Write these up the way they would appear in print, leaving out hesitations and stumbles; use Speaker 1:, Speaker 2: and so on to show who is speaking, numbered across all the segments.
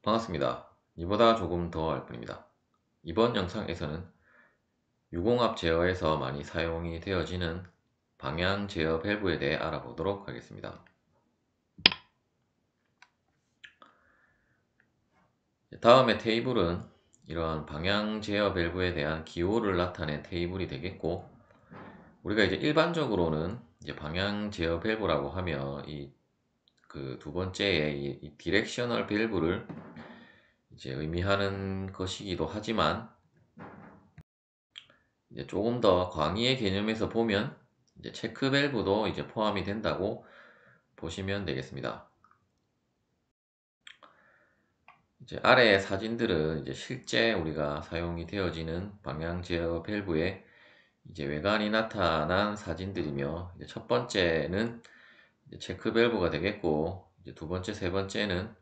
Speaker 1: 반갑습니다. 이보다 조금 더 알 뿐입니다. 이번 영상에서는 유공압 제어에서 많이 사용이 되어지는 방향 제어 밸브에 대해 알아보도록 하겠습니다. 다음의 테이블은 이러한 방향 제어 밸브에 대한 기호를 나타낸 테이블이 되겠고, 우리가 이제 일반적으로는 이제 방향 제어 밸브라고 하면 두 번째에 이 디렉셔널 밸브를 이제 의미하는 것이기도 하지만, 이제 조금 더 광의의 개념에서 보면 이제 체크 밸브도 이제 포함이 된다고 보시면 되겠습니다. 이제 아래의 사진들은 이제 실제 우리가 사용이 되어지는 방향 제어 밸브의 이제 외관이 나타난 사진들이며, 이제 첫 번째는 이제 체크 밸브가 되겠고, 이제 두 번째, 세 번째는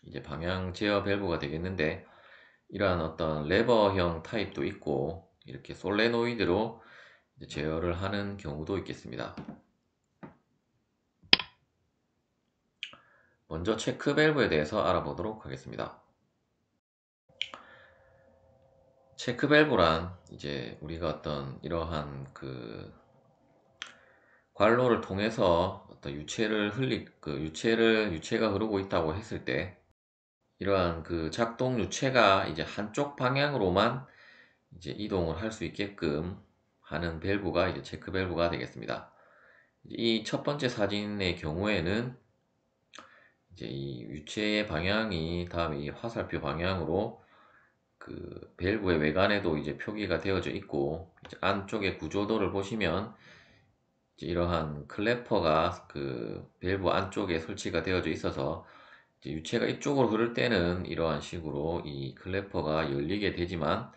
Speaker 1: 이제 방향 제어 밸브가 되겠는데, 이러한 어떤 레버형 타입도 있고 이렇게 솔레노이드로 제어를 하는 경우도 있겠습니다. 먼저 체크 밸브에 대해서 알아보도록 하겠습니다. 체크 밸브란 이제 우리가 어떤 이러한 관로를 통해서 어떤 유체가 흐르고 있다고 했을 때, 이러한 작동 유체가 이제 한쪽 방향으로만 이제 이동을 할 수 있게끔 하는 밸브가 이제 체크 밸브가 되겠습니다. 이 첫 번째 사진의 경우에는 이제 이 유체의 방향이 다음에 이 화살표 방향으로 밸브의 외관에도 이제 표기가 되어져 있고, 이제 안쪽의 구조도를 보시면 이제 이러한 클래퍼가 밸브 안쪽에 설치가 되어져 있어서, 이제 유체가 이쪽으로 흐를 때는 이러한 식으로 이 클래퍼가 열리게 되지만,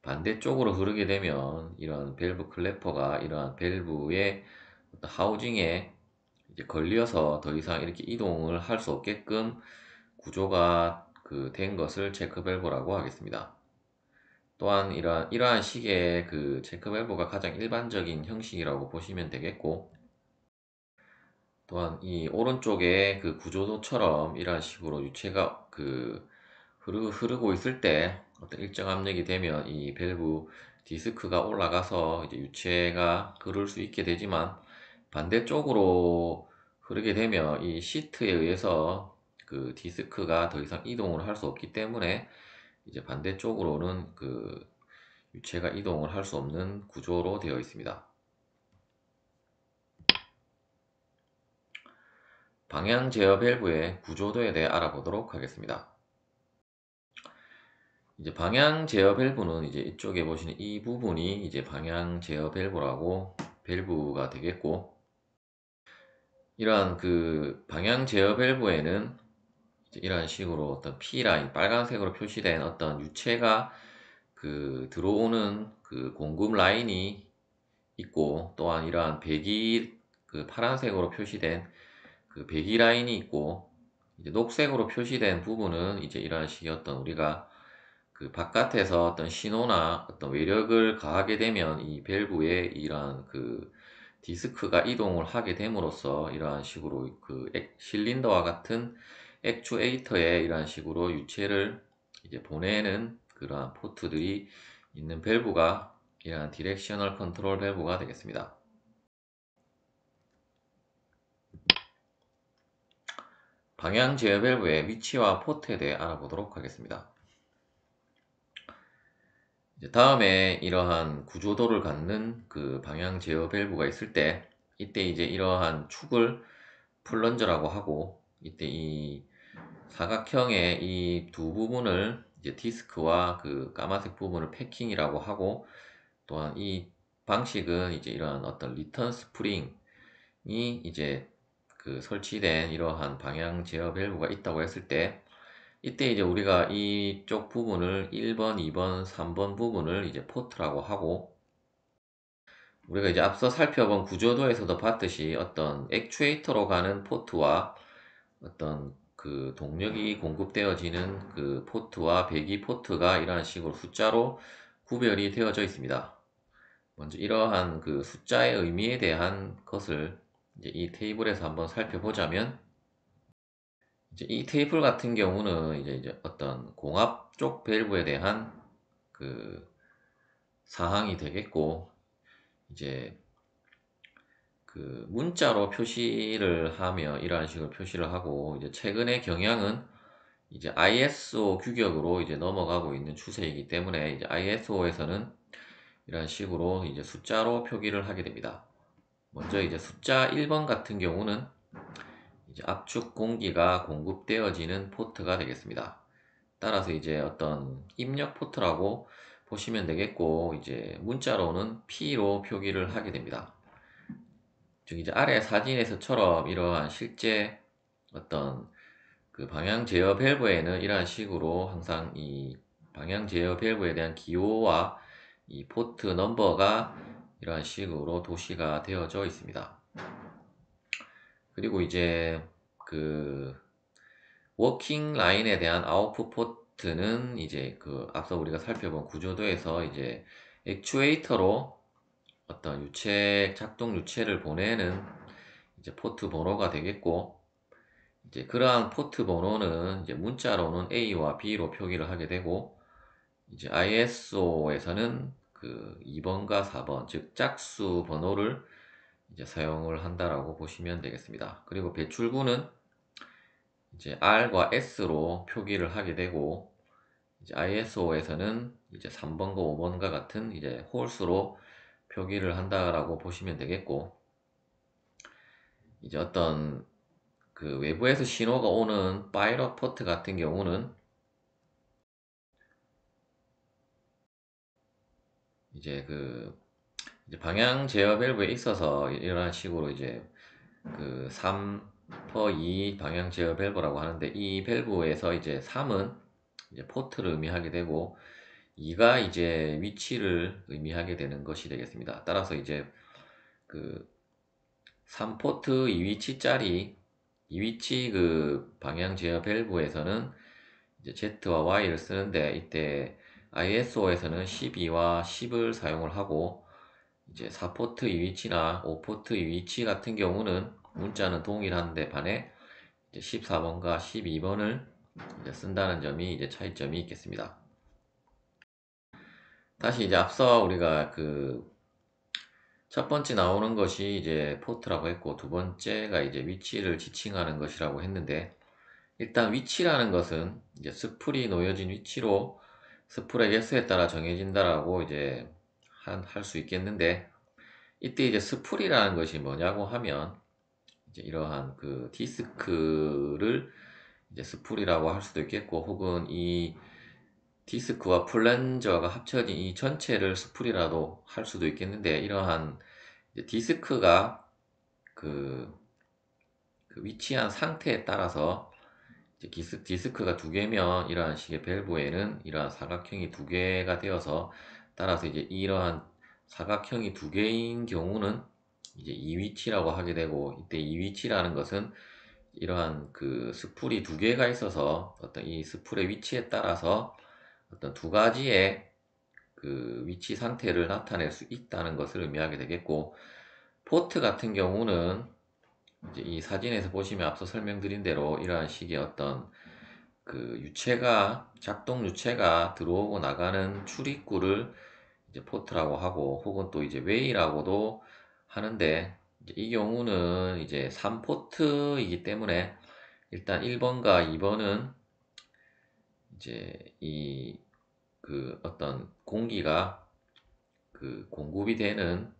Speaker 1: 반대쪽으로 흐르게 되면 이러한 밸브 클래퍼가 이러한 밸브의 어떤 하우징에 이제 걸려서 더 이상 이렇게 이동을 할 수 없게끔 구조가 된 것을 체크 밸브라고 하겠습니다. 또한 이러한 식의 체크 밸브가 가장 일반적인 형식이라고 보시면 되겠고, 또한 이 오른쪽의 구조도처럼 이러한 식으로 유체가 흐르고 있을 때 어떤 일정 압력이 되면 이 밸브 디스크가 올라가서 이제 유체가 흐를 수 있게 되지만, 반대쪽으로 흐르게 되면 이 시트에 의해서 디스크가 더 이상 이동을 할 수 없기 때문에 이제 반대쪽으로는 유체가 이동을 할 수 없는 구조로 되어 있습니다. 방향 제어 밸브의 구조도에 대해 알아보도록 하겠습니다. 이제 방향 제어 밸브는 이제 이쪽에 보시는 이 부분이 이제 방향 제어 밸브가 되겠고, 이러한 방향 제어 밸브에는 이제 이런 식으로 어떤 P라인, 빨간색으로 표시된 어떤 유체가 들어오는 공급 라인이 있고, 또한 이러한 배기, 파란색으로 표시된 배기 라인이 있고, 이제 녹색으로 표시된 부분은 이제 이러한 식의 어떤 우리가 바깥에서 어떤 신호나 어떤 외력을 가하게 되면 이 밸브에 이러한 디스크가 이동을 하게 됨으로써 이러한 식으로 실린더와 같은 액추에이터에 이러한 식으로 유체를 이제 보내는 그러한 포트들이 있는 밸브가 이러한 디렉셔널 컨트롤 밸브가 되겠습니다. 방향 제어 밸브의 위치와 포트에 대해 알아보도록 하겠습니다. 다음에 이러한 구조도를 갖는 방향 제어 밸브가 있을 때, 이때 이제 이러한 축을 플런저라고 하고, 이때 이 사각형의 이 두 부분을 이제 디스크와 까만색 부분을 패킹이라고 하고, 또한 이 방식은 이제 이러한 어떤 리턴 스프링이 이제 설치된 이러한 방향 제어 밸브가 있다고 했을 때, 이때 이제 우리가 이쪽 부분을 1번, 2번, 3번 부분을 이제 포트라고 하고, 우리가 이제 앞서 살펴본 구조도에서도 봤듯이 어떤 액추에이터로 가는 포트와 어떤 동력이 공급되어지는 포트와 배기 포트가 이러한 식으로 숫자로 구별이 되어져 있습니다. 먼저 이러한 숫자의 의미에 대한 것을 이제 이 테이블에서 한번 살펴보자면, 이제 이 테이블 같은 경우는 이제 어떤 공합 쪽 밸브에 대한 그 사항이 되겠고, 이제 그 문자로 표시를 하며 이러한 식으로 표시를 하고, 이제 최근의 경향은 이제 ISO 규격으로 이제 넘어가고 있는 추세이기 때문에 이제 ISO에서는 이런 식으로 이제 숫자로 표기를 하게 됩니다. 먼저 이제 숫자 1번 같은 경우는 이제 압축 공기가 공급되어지는 포트가 되겠습니다. 따라서 이제 어떤 입력 포트라고 보시면 되겠고, 이제 문자로는 P로 표기를 하게 됩니다. 즉 이제 아래 사진에서처럼 이러한 실제 어떤 그 방향 제어 밸브에는 이러한 식으로 항상 이 방향 제어 밸브에 대한 기호와 이 포트 넘버가 이러한 식으로 도시가 되어져 있습니다. 그리고 이제 그 워킹 라인에 대한 아웃풋 포트는 이제 그 앞서 우리가 살펴본 구조도에서 이제 액추에이터로 어떤 유체 작동 유체를 보내는 이제 포트 번호가 되겠고, 이제 그러한 포트 번호는 이제 문자로는 A와 B로 표기를 하게 되고, 이제 ISO에서는 그 2번과 4번, 즉 짝수 번호를 이제 사용을 한다라고 보시면 되겠습니다. 그리고 배출구는 이제 R과 S로 표기를 하게 되고, 이제 ISO에서는 이제 3번과 5번과 같은 이제 홀수로 표기를 한다라고 보시면 되겠고, 이제 어떤 그 외부에서 신호가 오는 파이럿 포트 같은 경우는 이제 그 이제 방향 제어 밸브에 있어서 이런 식으로 이제 그 3/2 방향 제어 밸브라고 하는데, 이 밸브에서 이제 3은 이제 포트를 의미하게 되고 2가 이제 위치를 의미하게 되는 것이 되겠습니다. 따라서 이제 그 3포트 2위치짜리 2위치 그 방향 제어 밸브에서는 이제 Z와 Y를 쓰는데, 이때 ISO에서는 12와 10을 사용을 하고, 이제 4포트 2위치나 5포트 2위치 같은 경우는 문자는 동일한데 반해 이제 14번과 12번을 이제 쓴다는 점이 이제 차이점이 있겠습니다. 다시 이제 앞서 우리가 그 첫 번째 나오는 것이 이제 포트라고 했고, 두 번째가 이제 위치를 지칭하는 것이라고 했는데, 일단 위치라는 것은 이제 스풀이 놓여진 위치로 스풀의 개수에 따라 정해진다라고 이제 할 수 있겠는데, 이때 이제 스풀이라는 것이 뭐냐고 하면 이제 이러한 그 디스크를 이제 스풀이라고 할 수도 있겠고, 혹은 이 디스크와 플랜저가 합쳐진 이 전체를 스풀이라도 할 수도 있겠는데, 이러한 이제 디스크가 그, 그 위치한 상태에 따라서 이제 디스크가 두 개면 이러한 식의 밸브에는 이러한 사각형이 두 개가 되어서, 따라서 이제 이러한 사각형이 두 개인 경우는 이제 이 위치라고 하게 되고, 이때 이 위치라는 것은 이러한 그 스풀이 두 개가 있어서 어떤 이 스풀의 위치에 따라서 어떤 두 가지의 그 위치 상태를 나타낼 수 있다는 것을 의미하게 되겠고, 포트 같은 경우는 이제 이 사진에서 보시면 앞서 설명드린 대로 이러한 식의 어떤 그 유체가 작동 유체가 들어오고 나가는 출입구를 이제 포트라고 하고, 혹은 또 이제 웨이라고도 하는데, 이제 이 경우는 이제 3포트이기 때문에 일단 1번과 2번은 이제 이 그 어떤 공기가 그 공급이 되는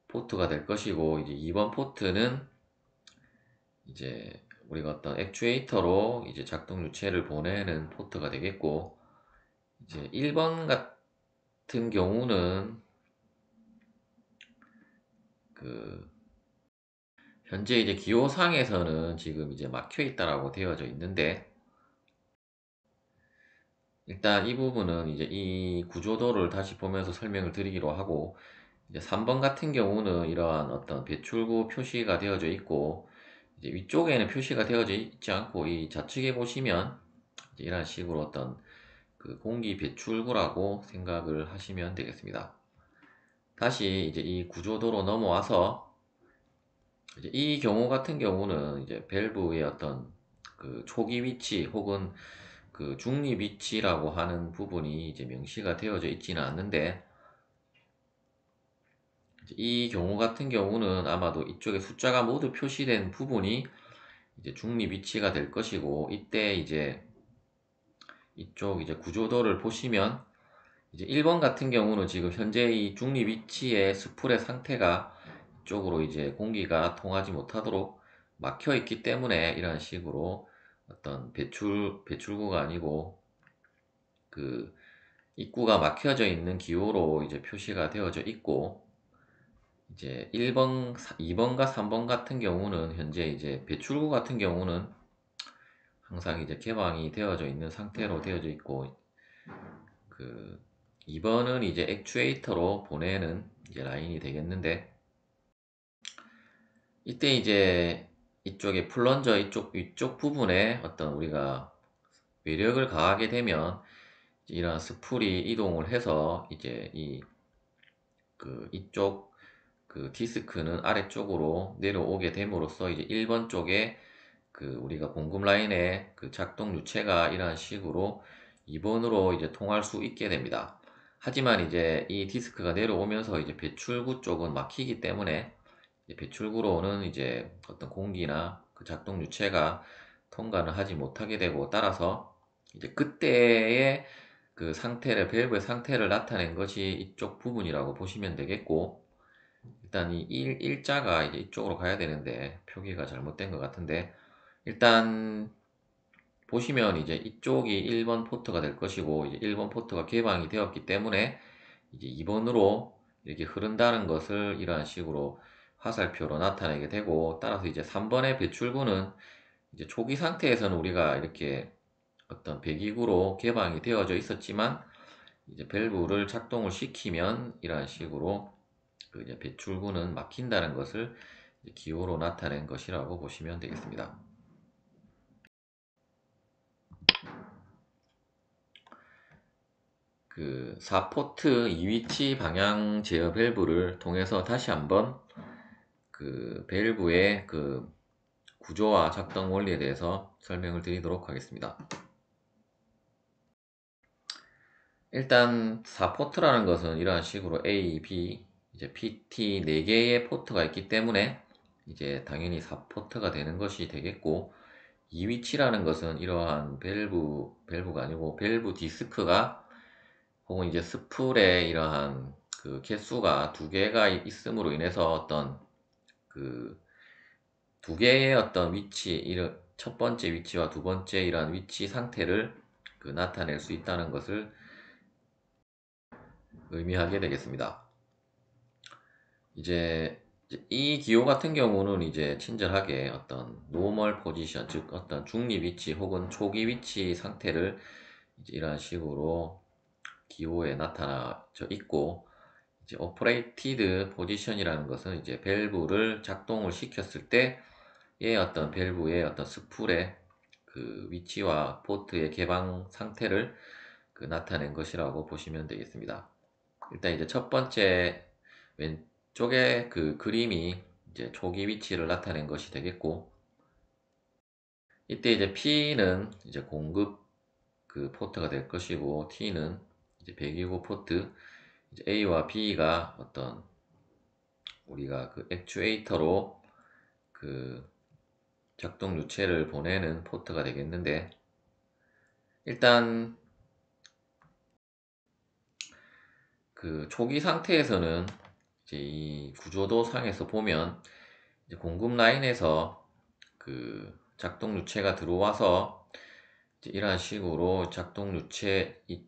Speaker 1: 포트가 될 것이고, 이제 2번 포트는 이제 우리가 어떤 액추에이터로 이제 작동 유체를 보내는 포트가 되겠고, 이제 1번 같은 경우는 그 현재 이제 기호상에서는 지금 이제 막혀 있다라고 되어져 있는데, 일단 이 부분은 이제 이 구조도를 다시 보면서 설명을 드리기로 하고, 이제 3번 같은 경우는 이러한 어떤 배출구 표시가 되어져 있고, 이제 위쪽에는 표시가 되어져 있지 않고 이 좌측에 보시면 이제 이런 식으로 어떤 그 공기 배출구라고 생각을 하시면 되겠습니다. 다시 이제 이 구조도로 넘어와서 이제 이 경우 같은 경우는 이제 밸브의 어떤 그 초기 위치 혹은 그 중립 위치라고 하는 부분이 이제 명시가 되어져 있지는 않는데, 이제 이 경우 같은 경우는 아마도 이쪽에 숫자가 모두 표시된 부분이 이제 중립 위치가 될 것이고, 이때 이제 이쪽 이제 구조도를 보시면 이제 1번 같은 경우는 지금 현재 이 중립 위치의 스풀의 상태가 이쪽으로 이제 공기가 통하지 못하도록 막혀 있기 때문에 이런 식으로 어떤 배출구가 아니고 그 입구가 막혀져 있는 기호로 이제 표시가 되어져 있고, 이제 1번, 2번과 3번 같은 경우는 현재 이제 배출구 같은 경우는 항상 이제 개방이 되어져 있는 상태로 되어져 있고, 그 2번은 이제 액추에이터로 보내는 이제 라인이 되겠는데, 이때 이제 이쪽에 플런저 이쪽 부분에 어떤 우리가 외력을 가하게 되면 이런 스풀이 이동을 해서 이제 이쪽 그 디스크는 아래쪽으로 내려오게 됨으로써 이제 1번 쪽에 그 우리가 공급 라인의 그 작동 유체가 이러한 식으로 2번으로 이제 통할 수 있게 됩니다. 하지만 이제 이 디스크가 내려오면서 이제 배출구 쪽은 막히기 때문에 배출구로는 이제 어떤 공기나 그 작동 유체가 통과는 하지 못하게 되고, 따라서 이제 그때의 그 상태를, 밸브의 상태를 나타낸 것이 이쪽 부분이라고 보시면 되겠고, 일단 이 일자가 이제 이쪽으로 가야 되는데 표기가 잘못된 것 같은데, 일단 보시면 이제 이쪽이 1번 포트가 될 것이고, 이제 1번 포트가 개방이 되었기 때문에 이제 2번으로 이렇게 흐른다는 것을 이러한 식으로 화살표로 나타내게 되고, 따라서 이제 3번의 배출구는 이제 초기 상태에서는 우리가 이렇게 어떤 배기구로 개방이 되어져 있었지만, 이제 밸브를 작동을 시키면 이러한 식으로 그 이제 배출구는 막힌다는 것을 기호로 나타낸 것이라고 보시면 되겠습니다. 그 4포트 2위치 방향 제어 밸브를 통해서 다시 한번 그 밸브의 그 구조와 작동 원리에 대해서 설명을 드리도록 하겠습니다. 일단 4포트라는 것은 이러한 식으로 A, B, 이제 PT 4개의 포트가 있기 때문에 이제 당연히 4포트가 되는 것이 되겠고, 2위치라는 것은 이러한 밸브가 아니고 밸브 디스크가 혹은 이제 스풀에 이러한 그 개수가 2개가 있음으로 인해서 어떤 그 2개의 어떤 위치, 첫 번째 위치와 두 번째 이러한 위치 상태를 그 나타낼 수 있다는 것을 의미하게 되겠습니다. 이제 이 기호 같은 경우는 이제 친절하게 어떤 노멀 포지션, 즉 어떤 중립 위치 혹은 초기 위치 상태를 이제 이런 식으로 기호에 나타나져 있고, 이제 오퍼레이티드 포지션이라는 것은 이제 밸브를 작동을 시켰을 때의 어떤 밸브의 어떤 스풀의 그 위치와 포트의 개방 상태를 그 나타낸 것이라고 보시면 되겠습니다. 일단 이제 첫 번째 왼쪽에 그 그림이 이제 초기 위치를 나타낸 것이 되겠고, 이때 이제 P는 이제 공급 그 포트가 될 것이고, T는 이제 배기구 포트, 이제 A와 B가 어떤 우리가 그 액추에이터로 그 작동 유체를 보내는 포트가 되겠는데, 일단 그 초기 상태에서는 이제 이 구조도 상에서 보면 이제 공급 라인에서 그 작동 유체가 들어와서 이제 이러한 식으로 작동 유체 이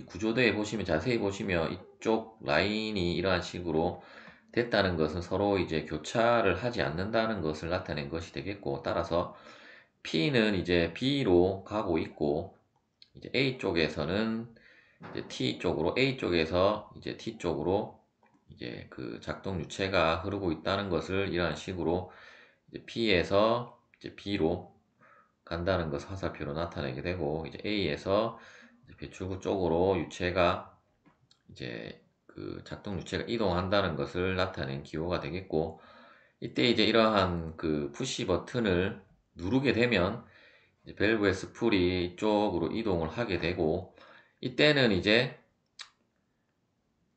Speaker 1: 구조도에 보시면 자세히 보시면 이쪽 라인이 이러한 식으로 됐다는 것은 서로 이제 교차를 하지 않는다는 것을 나타낸 것이 되겠고, 따라서 P는 이제 B로 가고 있고, 이제 A 쪽에서는 이제 T 쪽으로, A 쪽에서 이제 T 쪽으로 이제 그 작동 유체가 흐르고 있다는 것을 이러한 식으로 이제 P에서 이제 B로 간다는 것을 화살표로 나타내게 되고, 이제 A에서 이제 배출구 쪽으로 유체가 이제 그 작동 유체가 이동한다는 것을 나타낸 기호가 되겠고, 이때 이제 이러한 그 푸시 버튼을 누르게 되면 이제 밸브의 스풀이 이쪽으로 이동을 하게 되고, 이때는 이제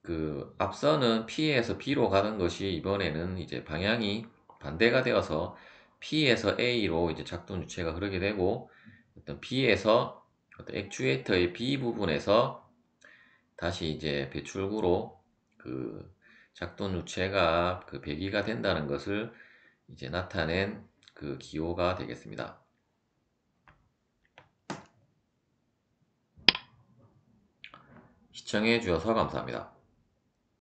Speaker 1: 그 앞서는 P에서 B로 가는 것이 이번에는 이제 방향이 반대가 되어서 P에서 A로 이제 작동 유체가 흐르게 되고, 어떤 B에서 어떤 액추에이터의 B 부분에서 다시 이제 배출구로 그 작동 유체가 그 배기가 된다는 것을 이제 나타낸 그 기호가 되겠습니다. 시청해 주셔서 감사합니다.